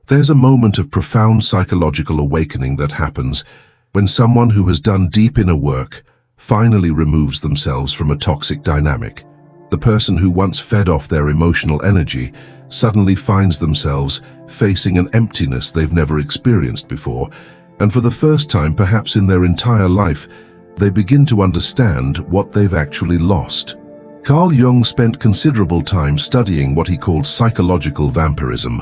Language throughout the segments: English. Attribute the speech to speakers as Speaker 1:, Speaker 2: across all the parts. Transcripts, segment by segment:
Speaker 1: There's a moment of profound psychological awakening that happens when someone who has done deep inner work finally removes themselves from a toxic dynamic. The person who once fed off their emotional energy suddenly finds themselves facing an emptiness they've never experienced before, and for the first time perhaps in their entire life, they begin to understand what they've actually lost. Carl Jung spent considerable time studying what he called psychological vampirism,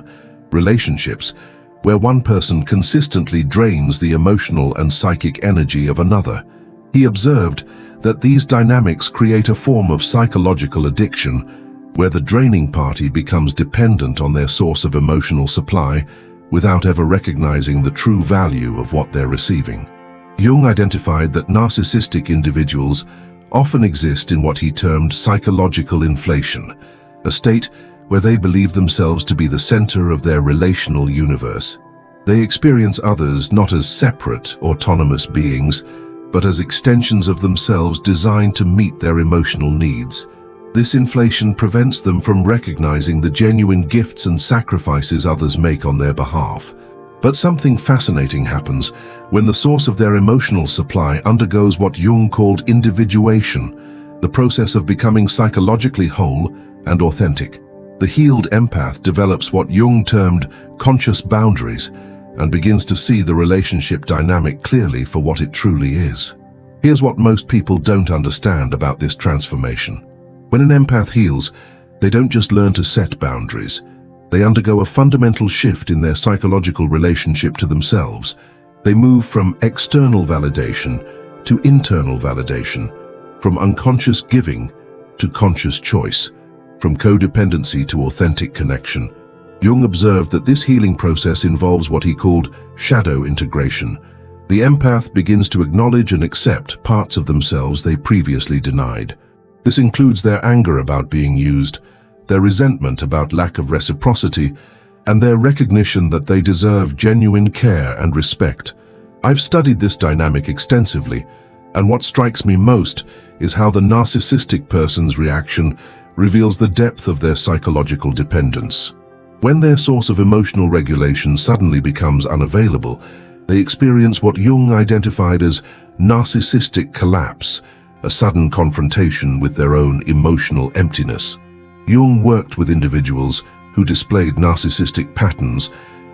Speaker 1: relationships where one person consistently drains the emotional and psychic energy of another. He observed that these dynamics create a form of psychological addiction where the draining party becomes dependent on their source of emotional supply without ever recognizing the true value of what they're receiving. Jung identified that narcissistic individuals often exist in what he termed psychological inflation, a state where they believe themselves to be the center of their relational universe. They experience others not as separate, autonomous beings, but as extensions of themselves designed to meet their emotional needs. This inflation prevents them from recognizing the genuine gifts and sacrifices others make on their behalf. But something fascinating happens when the source of their emotional supply undergoes what Jung called individuation, the process of becoming psychologically whole and authentic. The healed empath develops what Jung termed conscious boundaries and begins to see the relationship dynamic clearly for what it truly is. Here's what most people don't understand about this transformation. When an empath heals, they don't just learn to set boundaries. They undergo a fundamental shift in their psychological relationship to themselves. They move from external validation to internal validation, from unconscious giving to conscious choice, from codependency to authentic connection. Jung observed that this healing process involves what he called shadow integration. The empath begins to acknowledge and accept parts of themselves they previously denied. This includes their anger about being used, their resentment about lack of reciprocity, and their recognition that they deserve genuine care and respect. I've studied this dynamic extensively, and what strikes me most is how the narcissistic person's reaction reveals the depth of their psychological dependence. When their source of emotional regulation suddenly becomes unavailable, they experience what Jung identified as narcissistic collapse, a sudden confrontation with their own emotional emptiness. Jung worked with individuals who displayed narcissistic patterns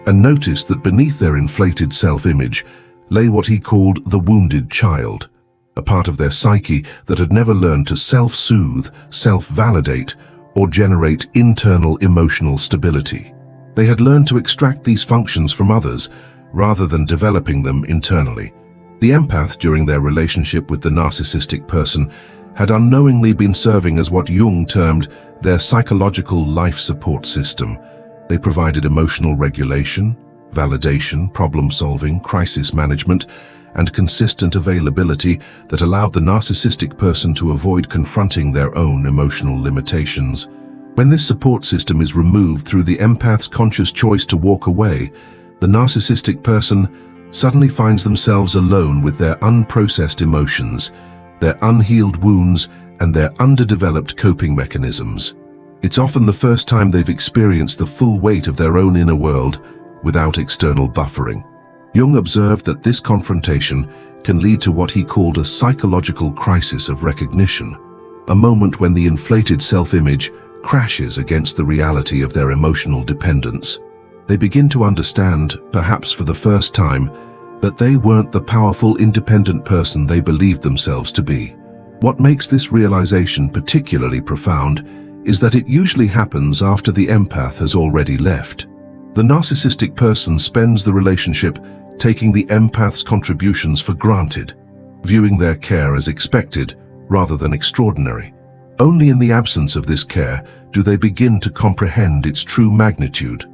Speaker 1: and noticed that beneath their inflated self-image lay what he called the wounded child, a part of their psyche that had never learned to self-soothe, self-validate, or generate internal emotional stability. They had learned to extract these functions from others rather than developing them internally. The empath, during their relationship with the narcissistic person, had unknowingly been serving as what Jung termed their psychological life support system. They provided emotional regulation, validation, problem-solving, crisis management, and consistent availability that allowed the narcissistic person to avoid confronting their own emotional limitations. When this support system is removed through the empath's conscious choice to walk away, the narcissistic person suddenly finds themselves alone with their unprocessed emotions, their unhealed wounds, and their underdeveloped coping mechanisms. It's often the first time they've experienced the full weight of their own inner world without external buffering. Jung observed that this confrontation can lead to what he called a psychological crisis of recognition, a moment when the inflated self-image crashes against the reality of their emotional dependence. They begin to understand, perhaps for the first time, that they weren't the powerful, independent person they believed themselves to be. What makes this realization particularly profound is that it usually happens after the empath has already left. The narcissistic person spends the relationship taking the empath's contributions for granted, viewing their care as expected rather than extraordinary. Only in the absence of this care do they begin to comprehend its true magnitude.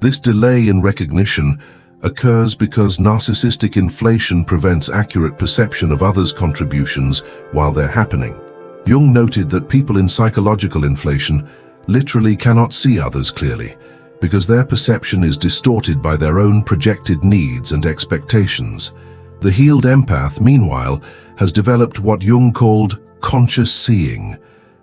Speaker 1: This delay in recognition occurs because narcissistic inflation prevents accurate perception of others' contributions while they're happening. Jung noted that people in psychological inflation literally cannot see others clearly, because their perception is distorted by their own projected needs and expectations. The healed empath, meanwhile, has developed what Jung called conscious seeing,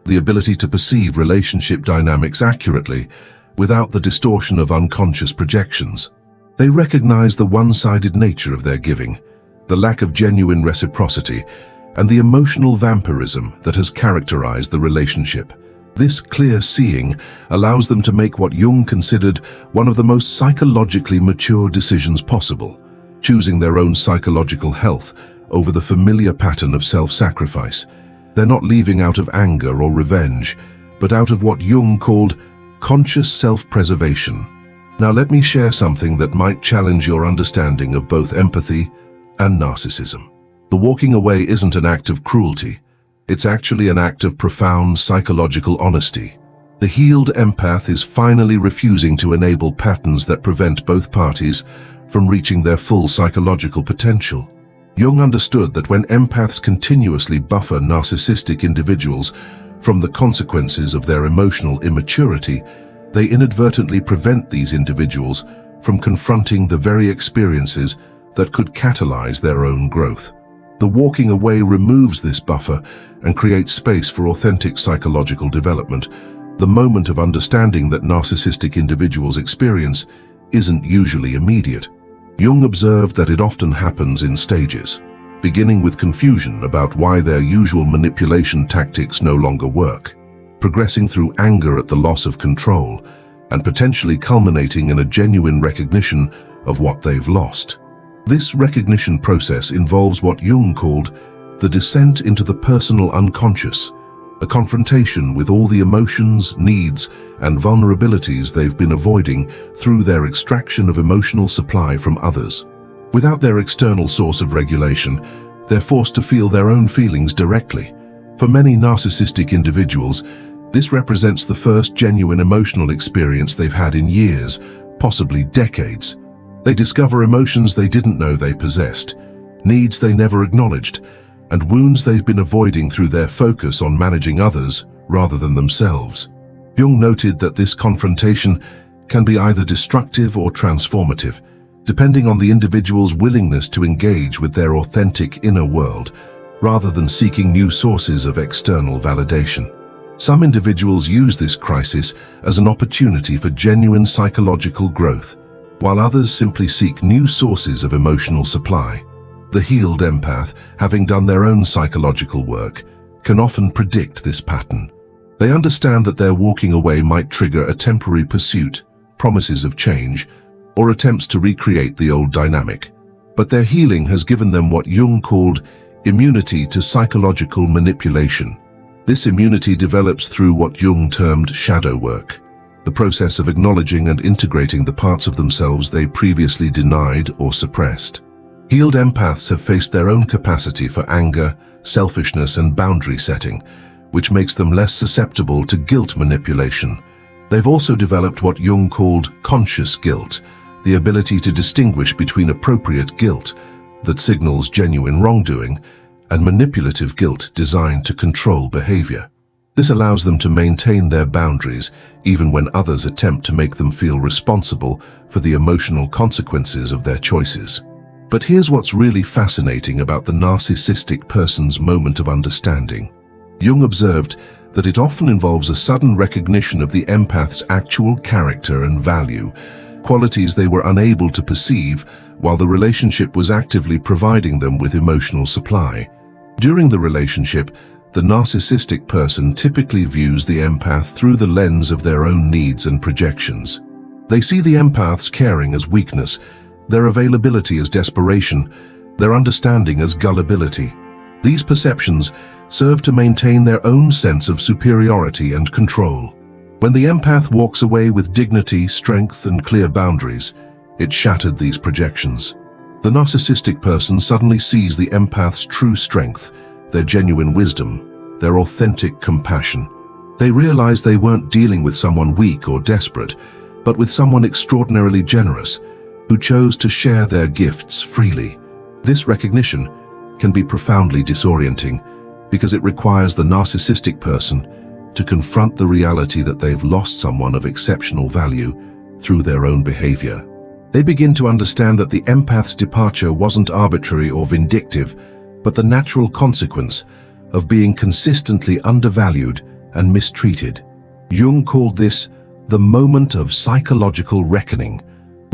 Speaker 1: the ability to perceive relationship dynamics accurately without the distortion of unconscious projections. They recognize the one-sided nature of their giving, the lack of genuine reciprocity, and the emotional vampirism that has characterized the relationship. This clear seeing allows them to make what Jung considered one of the most psychologically mature decisions possible, choosing their own psychological health over the familiar pattern of self-sacrifice. They're not leaving out of anger or revenge, but out of what Jung called conscious self-preservation. Now let me share something that might challenge your understanding of both empathy and narcissism. The walking away isn't an act of cruelty. It's actually an act of profound psychological honesty. The healed empath is finally refusing to enable patterns that prevent both parties from reaching their full psychological potential. Jung understood that when empaths continuously buffer narcissistic individuals from the consequences of their emotional immaturity, they inadvertently prevent these individuals from confronting the very experiences that could catalyze their own growth. The walking away removes this buffer and creates space for authentic psychological development. The moment of understanding that narcissistic individuals experience isn't usually immediate. Jung observed that it often happens in stages, beginning with confusion about why their usual manipulation tactics no longer work, progressing through anger at the loss of control, and potentially culminating in a genuine recognition of what they've lost. This recognition process involves what Jung called the descent into the personal unconscious, a confrontation with all the emotions, needs, and vulnerabilities they've been avoiding through their extraction of emotional supply from others. Without their external source of regulation, they're forced to feel their own feelings directly. For many narcissistic individuals, this represents the first genuine emotional experience they've had in years, possibly decades. They discover emotions they didn't know they possessed, needs they never acknowledged, and wounds they've been avoiding through their focus on managing others rather than themselves. Jung noted that this confrontation can be either destructive or transformative, depending on the individual's willingness to engage with their authentic inner world, rather than seeking new sources of external validation. Some individuals use this crisis as an opportunity for genuine psychological growth, while others simply seek new sources of emotional supply. The healed empath, having done their own psychological work, can often predict this pattern. They understand that their walking away might trigger a temporary pursuit, promises of change, or attempts to recreate the old dynamic. But their healing has given them what Jung called immunity to psychological manipulation. This immunity develops through what Jung termed shadow work, the process of acknowledging and integrating the parts of themselves they previously denied or suppressed. Healed empaths have faced their own capacity for anger, selfishness, and boundary setting, which makes them less susceptible to guilt manipulation. They've also developed what Jung called conscious guilt, the ability to distinguish between appropriate guilt that signals genuine wrongdoing and manipulative guilt designed to control behavior. This allows them to maintain their boundaries even when others attempt to make them feel responsible for the emotional consequences of their choices. But here's what's really fascinating about the narcissistic person's moment of understanding. Jung observed that it often involves a sudden recognition of the empath's actual character and value, qualities they were unable to perceive while the relationship was actively providing them with emotional supply. During the relationship, the narcissistic person typically views the empath through the lens of their own needs and projections. They see the empath's caring as weakness, their availability as desperation, their understanding as gullibility. These perceptions serve to maintain their own sense of superiority and control. When the empath walks away with dignity, strength, and clear boundaries, it shattered these projections. The narcissistic person suddenly sees the empath's true strength, their genuine wisdom, their authentic compassion. They realize they weren't dealing with someone weak or desperate, but with someone extraordinarily generous, who chose to share their gifts freely. This recognition can be profoundly disorienting because it requires the narcissistic person to confront the reality that they've lost someone of exceptional value through their own behavior. They begin to understand that the empath's departure wasn't arbitrary or vindictive, but the natural consequence of being consistently undervalued and mistreated. Jung called this the moment of psychological reckoning,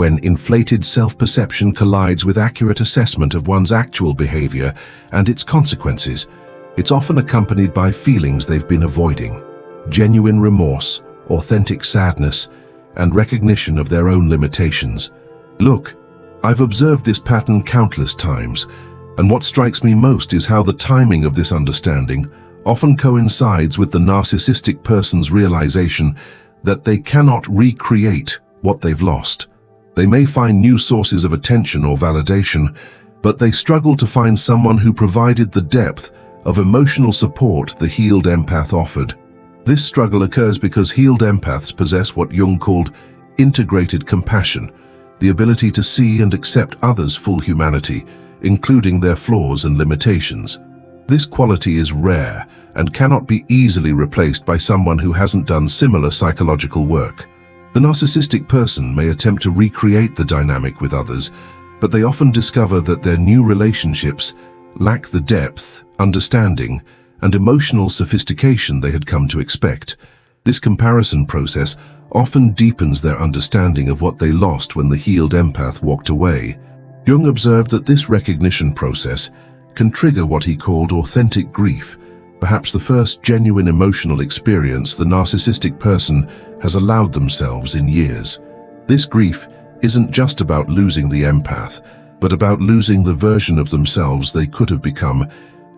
Speaker 1: when inflated self-perception collides with accurate assessment of one's actual behavior and its consequences. It's often accompanied by feelings they've been avoiding, genuine remorse, authentic sadness, and recognition of their own limitations. Look, I've observed this pattern countless times, and what strikes me most is how the timing of this understanding often coincides with the narcissistic person's realization that they cannot recreate what they've lost. They may find new sources of attention or validation, but they struggle to find someone who provided the depth of emotional support the healed empath offered. This struggle occurs because healed empaths possess what Jung called integrated compassion, the ability to see and accept others' full humanity, including their flaws and limitations. This quality is rare and cannot be easily replaced by someone who hasn't done similar psychological work. The narcissistic person may attempt to recreate the dynamic with others, but they often discover that their new relationships lack the depth, understanding, and emotional sophistication they had come to expect. This comparison process often deepens their understanding of what they lost when the healed empath walked away. Jung observed that this recognition process can trigger what he called authentic grief, perhaps the first genuine emotional experience the narcissistic person has allowed themselves in years. This grief isn't just about losing the empath, but about losing the version of themselves they could have become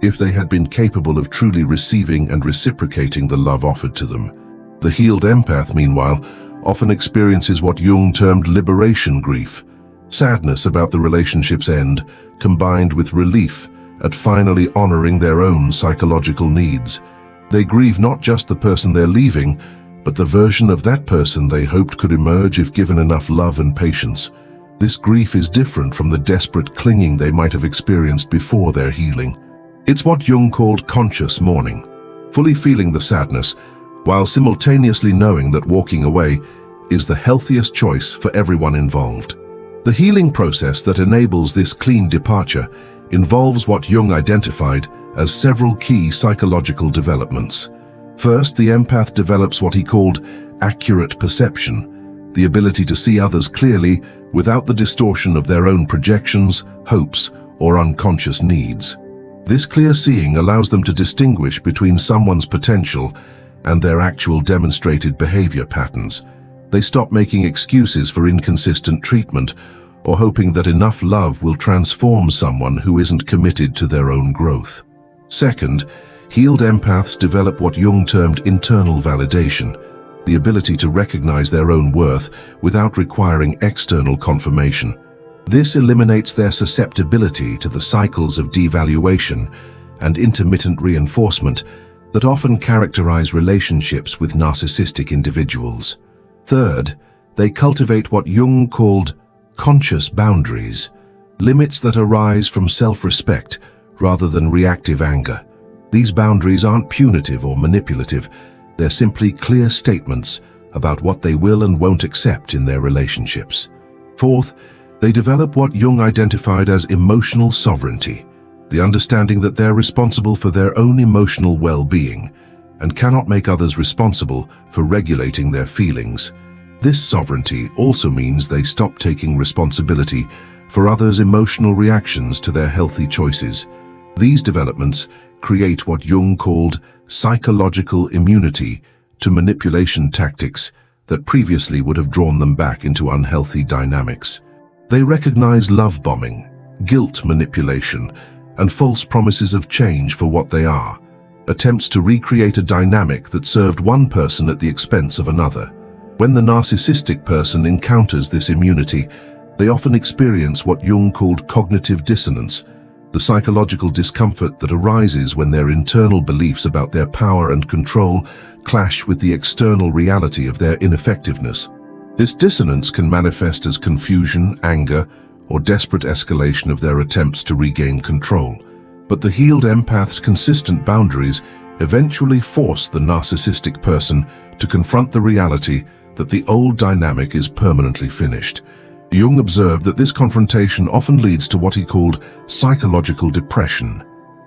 Speaker 1: if they had been capable of truly receiving and reciprocating the love offered to them. The healed empath, meanwhile, often experiences what Jung termed liberation grief, sadness about the relationship's end, combined with relief at finally honoring their own psychological needs. They grieve not just the person they're leaving, but the version of that person they hoped could emerge if given enough love and patience. This grief is different from the desperate clinging they might have experienced before their healing. It's what Jung called conscious mourning, fully feeling the sadness, while simultaneously knowing that walking away is the healthiest choice for everyone involved. The healing process that enables this clean departure involves what Jung identified as several key psychological developments. First, the empath develops what he called accurate perception, the ability to see others clearly without the distortion of their own projections, hopes, or unconscious needs. This clear seeing allows them to distinguish between someone's potential and their actual demonstrated behavior patterns. They stop making excuses for inconsistent treatment or hoping that enough love will transform someone who isn't committed to their own growth. Second, healed empaths develop what Jung termed internal validation, the ability to recognize their own worth without requiring external confirmation. This eliminates their susceptibility to the cycles of devaluation and intermittent reinforcement that often characterize relationships with narcissistic individuals. Third, they cultivate what Jung called conscious boundaries, limits that arise from self-respect rather than reactive anger. These boundaries aren't punitive or manipulative, they're simply clear statements about what they will and won't accept in their relationships. Fourth, they develop what Jung identified as emotional sovereignty, the understanding that they're responsible for their own emotional well-being and cannot make others responsible for regulating their feelings. This sovereignty also means they stop taking responsibility for others' emotional reactions to their healthy choices. These developments create what Jung called psychological immunity to manipulation tactics that previously would have drawn them back into unhealthy dynamics. They recognize love bombing, guilt manipulation, and false promises of change for what they are, attempts to recreate a dynamic that served one person at the expense of another. When the narcissistic person encounters this immunity, they often experience what Jung called cognitive dissonance, the psychological discomfort that arises when their internal beliefs about their power and control clash with the external reality of their ineffectiveness. This dissonance can manifest as confusion, anger, or desperate escalation of their attempts to regain control. But the healed empath's consistent boundaries eventually force the narcissistic person to confront the reality that the old dynamic is permanently finished. Jung observed that this confrontation often leads to what he called psychological depression.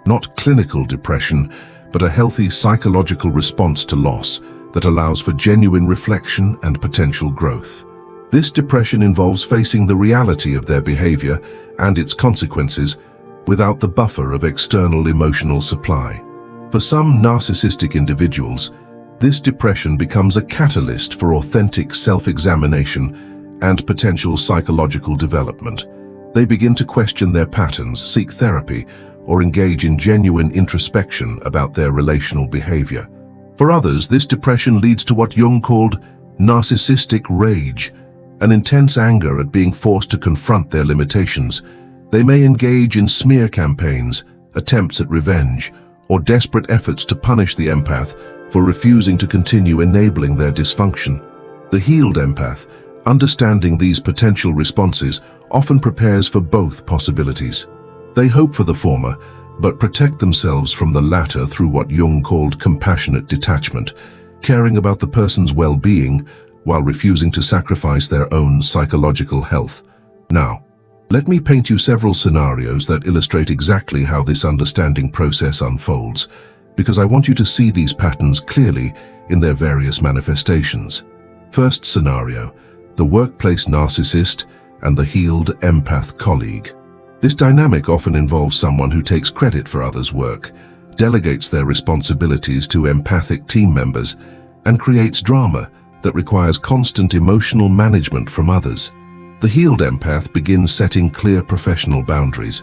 Speaker 1: Not clinical depression, but a healthy psychological response to loss that allows for genuine reflection and potential growth. This depression involves facing the reality of their behavior and its consequences without the buffer of external emotional supply. For some narcissistic individuals, this depression becomes a catalyst for authentic self-examination and potential psychological development. They begin to question their patterns, seek therapy, or engage in genuine introspection about their relational behavior. For others, this depression leads to what Jung called narcissistic rage, an intense anger at being forced to confront their limitations. They may engage in smear campaigns, attempts at revenge, or desperate efforts to punish the empath for refusing to continue enabling their dysfunction. The healed empath, understanding these potential responses, often prepares for both possibilities. They hope for the former, but protect themselves from the latter through what Jung called compassionate detachment, caring about the person's well-being while refusing to sacrifice their own psychological health. Now, let me paint you several scenarios that illustrate exactly how this understanding process unfolds, because I want you to see these patterns clearly in their various manifestations. First scenario, the workplace narcissist and the healed empath colleague. This dynamic often involves someone who takes credit for others' work, delegates their responsibilities to empathic team members, and creates drama that requires constant emotional management from others. The healed empath begins setting clear professional boundaries,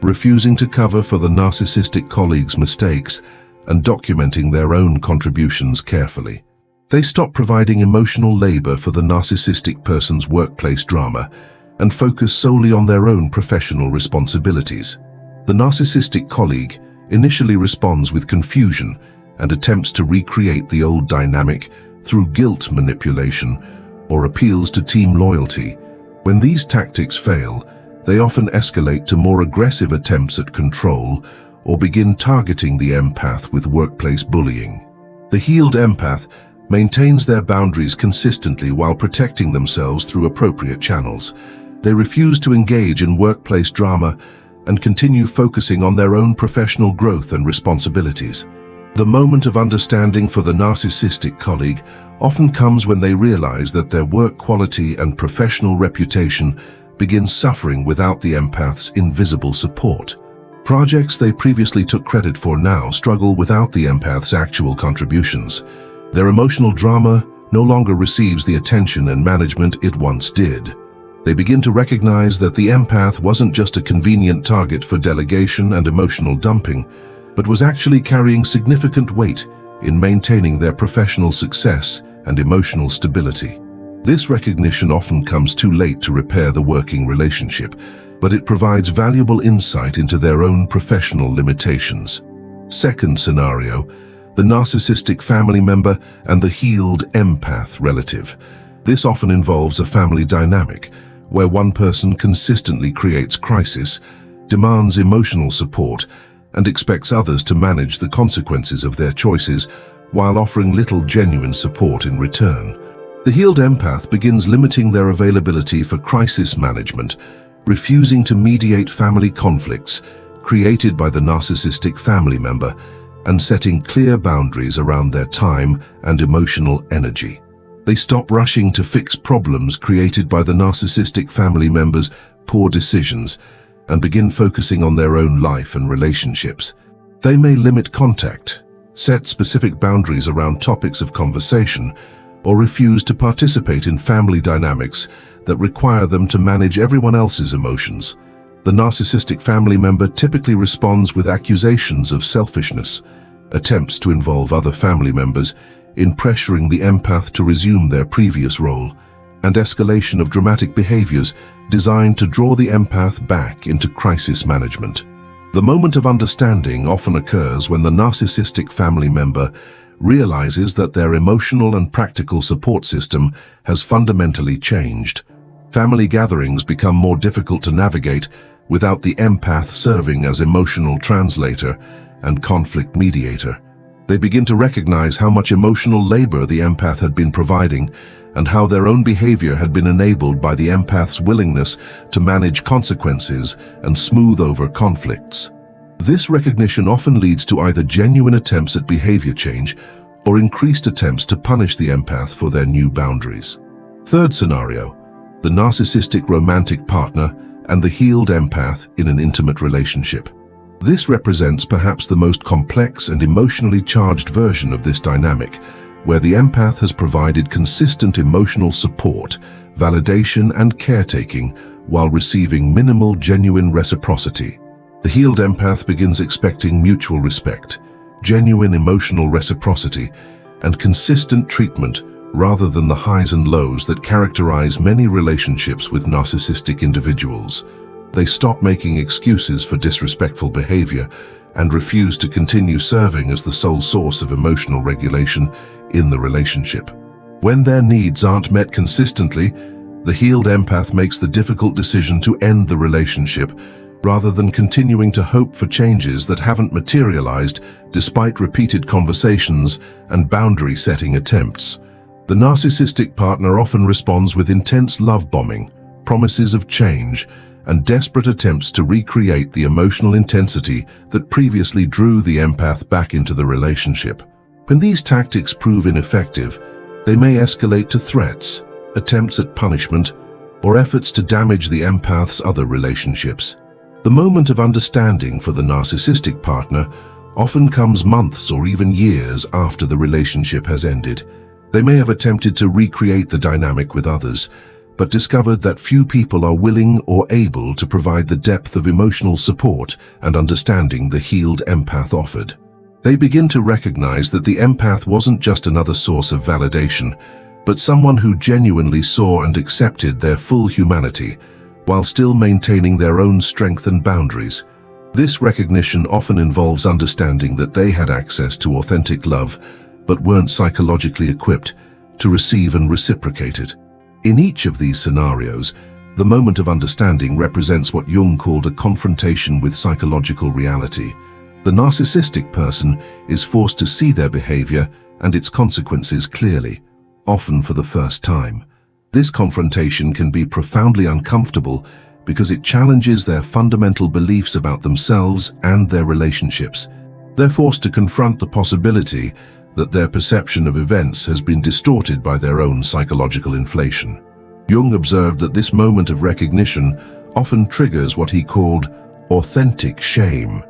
Speaker 1: refusing to cover for the narcissistic colleague's mistakes and documenting their own contributions carefully. They stop providing emotional labor for the narcissistic person's workplace drama and focus solely on their own professional responsibilities. The narcissistic colleague initially responds with confusion and attempts to recreate the old dynamic through guilt manipulation or appeals to team loyalty. When these tactics fail, they often escalate to more aggressive attempts at control or begin targeting the empath with workplace bullying. The healed empath maintains their boundaries consistently while protecting themselves through appropriate channels. They refuse to engage in workplace drama and continue focusing on their own professional growth and responsibilities. The moment of understanding for the narcissistic colleague often comes when they realize that their work quality and professional reputation begin suffering without the empath's invisible support. Projects they previously took credit for now struggle without the empath's actual contributions. Their emotional drama no longer receives the attention and management it once did. They begin to recognize that the empath wasn't just a convenient target for delegation and emotional dumping, but was actually carrying significant weight in maintaining their professional success and emotional stability. This recognition often comes too late to repair the working relationship, but it provides valuable insight into their own professional limitations. Second scenario, the narcissistic family member and the healed empath relative. This often involves a family dynamic where one person consistently creates crisis, demands emotional support, and expects others to manage the consequences of their choices while offering little genuine support in return. The healed empath begins limiting their availability for crisis management, refusing to mediate family conflicts created by the narcissistic family member, and setting clear boundaries around their time and emotional energy. They stop rushing to fix problems created by the narcissistic family member's poor decisions and begin focusing on their own life and relationships. They may limit contact, set specific boundaries around topics of conversation, or refuse to participate in family dynamics that require them to manage everyone else's emotions. The narcissistic family member typically responds with accusations of selfishness, attempts to involve other family members in pressuring the empath to resume their previous role, and escalation of dramatic behaviors designed to draw the empath back into crisis management. The moment of understanding often occurs when the narcissistic family member realizes that their emotional and practical support system has fundamentally changed. Family gatherings become more difficult to navigate without the empath serving as emotional translator and conflict mediator. They begin to recognize how much emotional labor the empath had been providing and how their own behavior had been enabled by the empath's willingness to manage consequences and smooth over conflicts. This recognition often leads to either genuine attempts at behavior change or increased attempts to punish the empath for their new boundaries. Third scenario, the narcissistic romantic partner, and the healed empath in an intimate relationship. This represents perhaps the most complex and emotionally charged version of this dynamic, where the empath has provided consistent emotional support, validation, and caretaking while receiving minimal genuine reciprocity. The healed empath begins expecting mutual respect, genuine emotional reciprocity, and consistent treatment rather than the highs and lows that characterize many relationships with narcissistic individuals. They stop making excuses for disrespectful behavior and refuse to continue serving as the sole source of emotional regulation in the relationship. When their needs aren't met consistently, the healed empath makes the difficult decision to end the relationship rather than continuing to hope for changes that haven't materialized despite repeated conversations and boundary-setting attempts. The narcissistic partner often responds with intense love bombing, promises of change, and desperate attempts to recreate the emotional intensity that previously drew the empath back into the relationship. When these tactics prove ineffective, they may escalate to threats, attempts at punishment, or efforts to damage the empath's other relationships. The moment of understanding for the narcissistic partner often comes months or even years after the relationship has ended. They may have attempted to recreate the dynamic with others, but discovered that few people are willing or able to provide the depth of emotional support and understanding the healed empath offered. They begin to recognize that the empath wasn't just another source of validation, but someone who genuinely saw and accepted their full humanity, while still maintaining their own strength and boundaries. This recognition often involves understanding that they had access to authentic love, but weren't psychologically equipped to receive and reciprocate it. In each of these scenarios, the moment of understanding represents what Jung called a confrontation with psychological reality. The narcissistic person is forced to see their behavior and its consequences clearly, often for the first time. This confrontation can be profoundly uncomfortable because it challenges their fundamental beliefs about themselves and their relationships. They're forced to confront the possibility that their perception of events has been distorted by their own psychological inflation. Jung observed that this moment of recognition often triggers what he called authentic shame,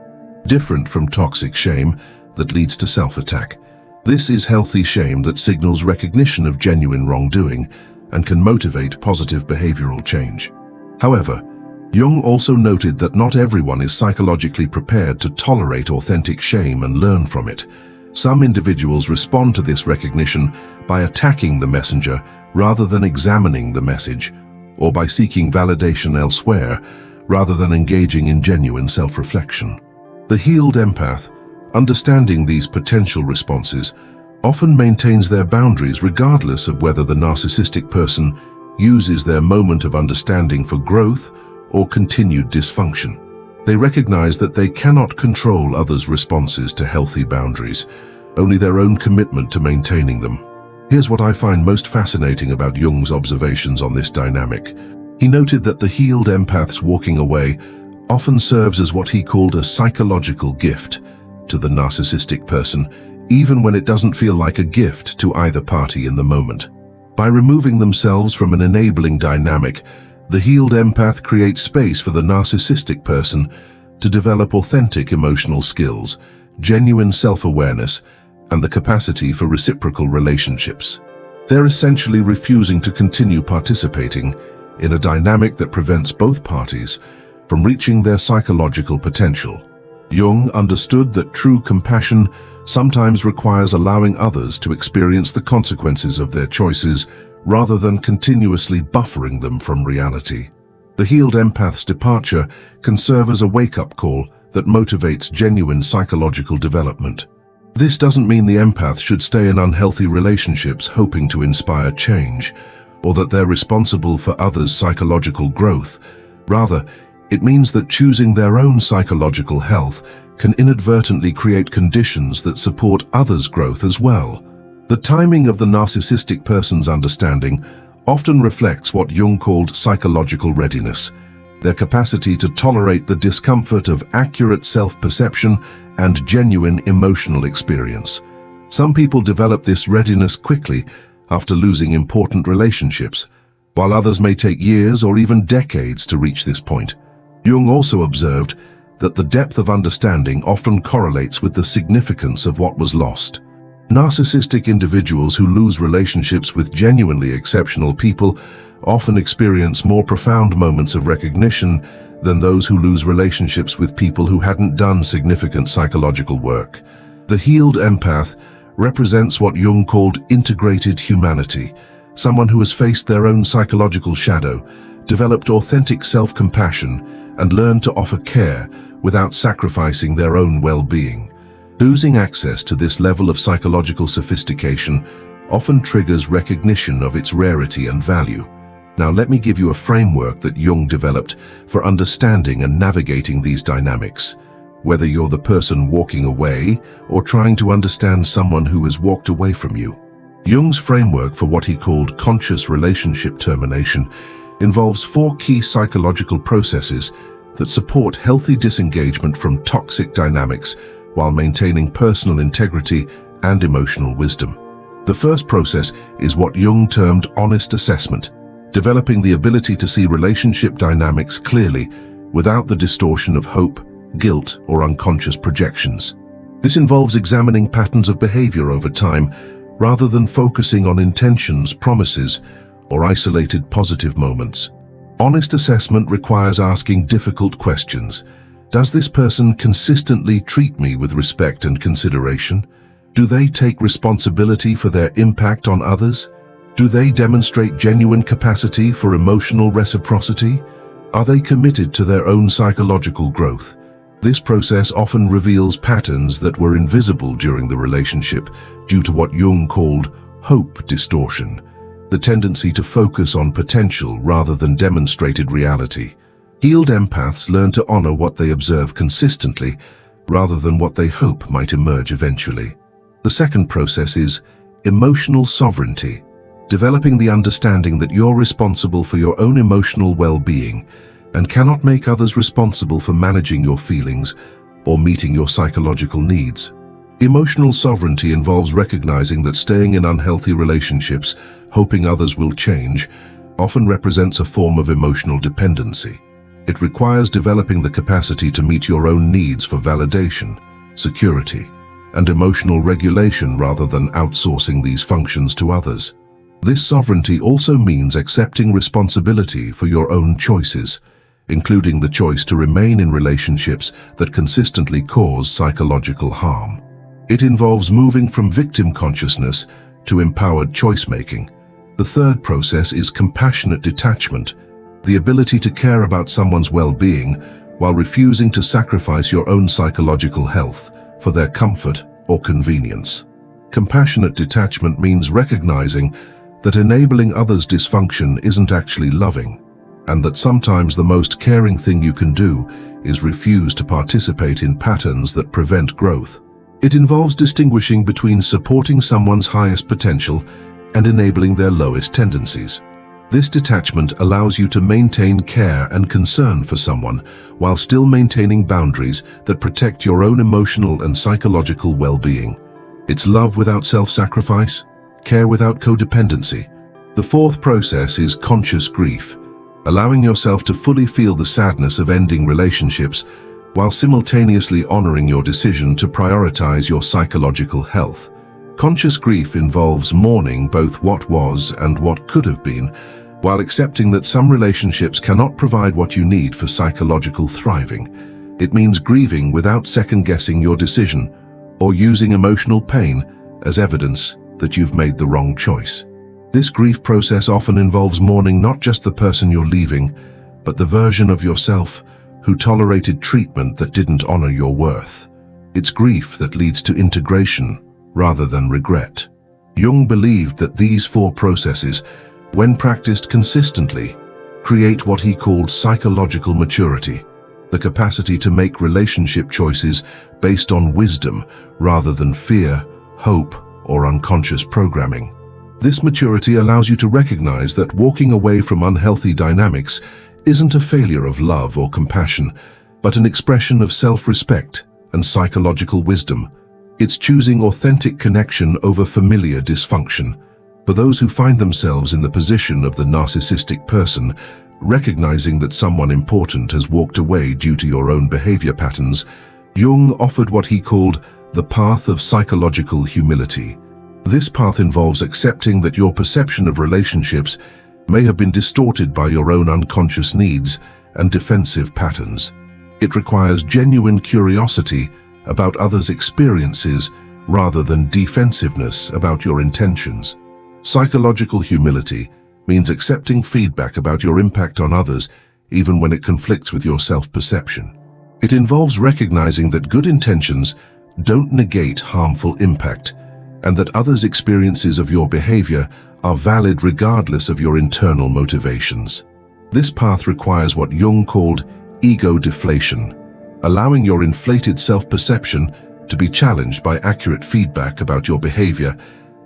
Speaker 1: different from toxic shame that leads to self-attack. This is healthy shame that signals recognition of genuine wrongdoing and can motivate positive behavioral change. However, Jung also noted that not everyone is psychologically prepared to tolerate authentic shame and learn from it. Some individuals respond to this recognition by attacking the messenger rather than examining the message, or by seeking validation elsewhere rather than engaging in genuine self-reflection. The healed empath, understanding these potential responses, often maintains their boundaries regardless of whether the narcissistic person uses their moment of understanding for growth or continued dysfunction. They recognize that they cannot control others' responses to healthy boundaries, only their own commitment to maintaining them. Here's what I find most fascinating about Jung's observations on this dynamic. He noted that the healed empath's walking away often serves as what he called a psychological gift to the narcissistic person, even when it doesn't feel like a gift to either party in the moment. By removing themselves from an enabling dynamic, the healed empath creates space for the narcissistic person to develop authentic emotional skills, genuine self-awareness, and the capacity for reciprocal relationships. They're essentially refusing to continue participating in a dynamic that prevents both parties from reaching their psychological potential. Jung understood that true compassion sometimes requires allowing others to experience the consequences of their choices rather than continuously buffering them from reality. The healed empath's departure can serve as a wake-up call that motivates genuine psychological development. This doesn't mean the empath should stay in unhealthy relationships hoping to inspire change, or that they're responsible for others' psychological growth. Rather, it means that choosing their own psychological health can inadvertently create conditions that support others' growth as well. The timing of the narcissistic person's understanding often reflects what Jung called psychological readiness, their capacity to tolerate the discomfort of accurate self-perception and genuine emotional experience. Some people develop this readiness quickly after losing important relationships. while others may take years or even decades to reach this point. Jung also observed that the depth of understanding often correlates with the significance of what was lost. Narcissistic individuals who lose relationships with genuinely exceptional people often experience more profound moments of recognition than those who lose relationships with people who hadn't done significant psychological work. The healed empath represents what Jung called integrated humanity, someone who has faced their own psychological shadow, developed authentic self-compassion, and learned to offer care without sacrificing their own well-being. Losing access to this level of psychological sophistication often triggers recognition of its rarity and value. Now let me give you a framework that Jung developed for understanding and navigating these dynamics. Whether you're the person walking away or trying to understand someone who has walked away from you. Jung's framework for what he called conscious relationship termination involves 4 key psychological processes that support healthy disengagement from toxic dynamics while maintaining personal integrity and emotional wisdom. The first process is what Jung termed honest assessment, developing the ability to see relationship dynamics clearly without the distortion of hope, guilt, or unconscious projections. This involves examining patterns of behavior over time rather than focusing on intentions, promises, or isolated positive moments. Honest assessment requires asking difficult questions. Does this person consistently treat me with respect and consideration? Do they take responsibility for their impact on others? Do they demonstrate genuine capacity for emotional reciprocity? Are they committed to their own psychological growth? This process often reveals patterns that were invisible during the relationship due to what Jung called hope distortion, the tendency to focus on potential rather than demonstrated reality. Healed empaths learn to honor what they observe consistently rather than what they hope might emerge eventually. The second process is emotional sovereignty, developing the understanding that you're responsible for your own emotional well-being and cannot make others responsible for managing your feelings or meeting your psychological needs. Emotional sovereignty involves recognizing that staying in unhealthy relationships, hoping others will change, often represents a form of emotional dependency. It requires developing the capacity to meet your own needs for validation, security, and emotional regulation rather than outsourcing these functions to others. This sovereignty also means accepting responsibility for your own choices, including the choice to remain in relationships that consistently cause psychological harm. It involves moving from victim consciousness to empowered choice-making. The third process is compassionate detachment, the ability to care about someone's well-being while refusing to sacrifice your own psychological health for their comfort or convenience. Compassionate detachment means recognizing that enabling others' dysfunction isn't actually loving, and that sometimes the most caring thing you can do is refuse to participate in patterns that prevent growth. It involves distinguishing between supporting someone's highest potential and enabling their lowest tendencies. This detachment allows you to maintain care and concern for someone while still maintaining boundaries that protect your own emotional and psychological well-being. It's love without self-sacrifice, care without codependency. The fourth process is conscious grief, allowing yourself to fully feel the sadness of ending relationships while simultaneously honoring your decision to prioritize your psychological health. Conscious grief involves mourning both what was and what could have been, while accepting that some relationships cannot provide what you need for psychological thriving. It means grieving without second-guessing your decision or using emotional pain as evidence that you've made the wrong choice. This grief process often involves mourning not just the person you're leaving, but the version of yourself who tolerated treatment that didn't honor your worth. It's grief that leads to integration rather than regret. Jung believed that these 4 processes, when practiced consistently, create what he called psychological maturity, the capacity to make relationship choices based on wisdom rather than fear, hope, or unconscious programming. This maturity allows you to recognize that walking away from unhealthy dynamics isn't a failure of love or compassion, but an expression of self-respect and psychological wisdom. It's choosing authentic connection over familiar dysfunction. For those who find themselves in the position of the narcissistic person, recognizing that someone important has walked away due to your own behavior patterns, Jung offered what he called the path of psychological humility. This path involves accepting that your perception of relationships may have been distorted by your own unconscious needs and defensive patterns. It requires genuine curiosity about others' experiences rather than defensiveness about your intentions. Psychological humility means accepting feedback about your impact on others even when it conflicts with your self-perception. It involves recognizing that good intentions don't negate harmful impact and that others' experiences of your behavior are valid regardless of your internal motivations. This path requires what Jung called ego deflation, allowing your inflated self-perception to be challenged by accurate feedback about your behavior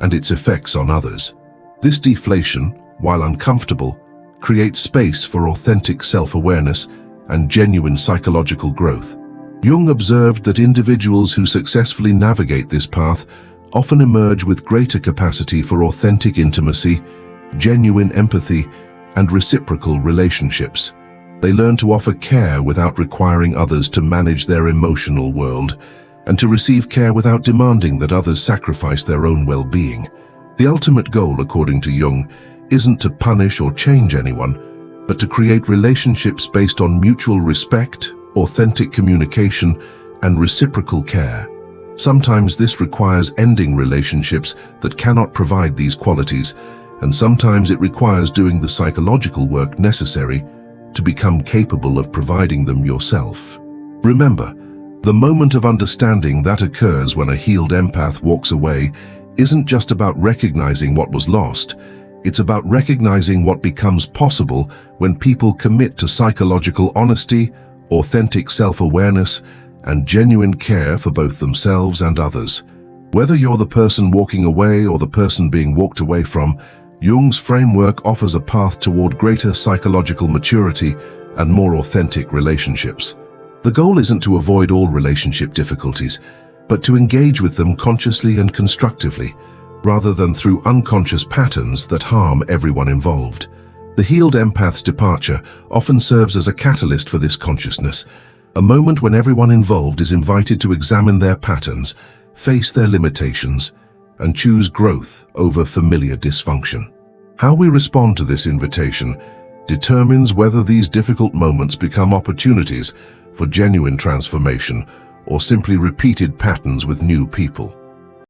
Speaker 1: and its effects on others. This deflation, while uncomfortable, creates space for authentic self-awareness and genuine psychological growth. Jung observed that individuals who successfully navigate this path often emerge with greater capacity for authentic intimacy, genuine empathy, and reciprocal relationships. They learn to offer care without requiring others to manage their emotional world, and to receive care without demanding that others sacrifice their own well-being. The ultimate goal, according to Jung, isn't to punish or change anyone, but to create relationships based on mutual respect, authentic communication, and reciprocal care. Sometimes this requires ending relationships that cannot provide these qualities, and sometimes it requires doing the psychological work necessary to become capable of providing them yourself. Remember, the moment of understanding that occurs when a healed empath walks away isn't just about recognizing what was lost. It's about recognizing what becomes possible when people commit to psychological honesty, authentic self-awareness, and genuine care for both themselves and others. Whether you're the person walking away or the person being walked away from, Jung's framework offers a path toward greater psychological maturity and more authentic relationships. The goal isn't to avoid all relationship difficulties, but to engage with them consciously and constructively, rather than through unconscious patterns that harm everyone involved. The healed empath's departure often serves as a catalyst for this consciousness, a moment when everyone involved is invited to examine their patterns, face their limitations, and choose growth over familiar dysfunction. How we respond to this invitation determines whether these difficult moments become opportunities for genuine transformation or simply repeated patterns with new people.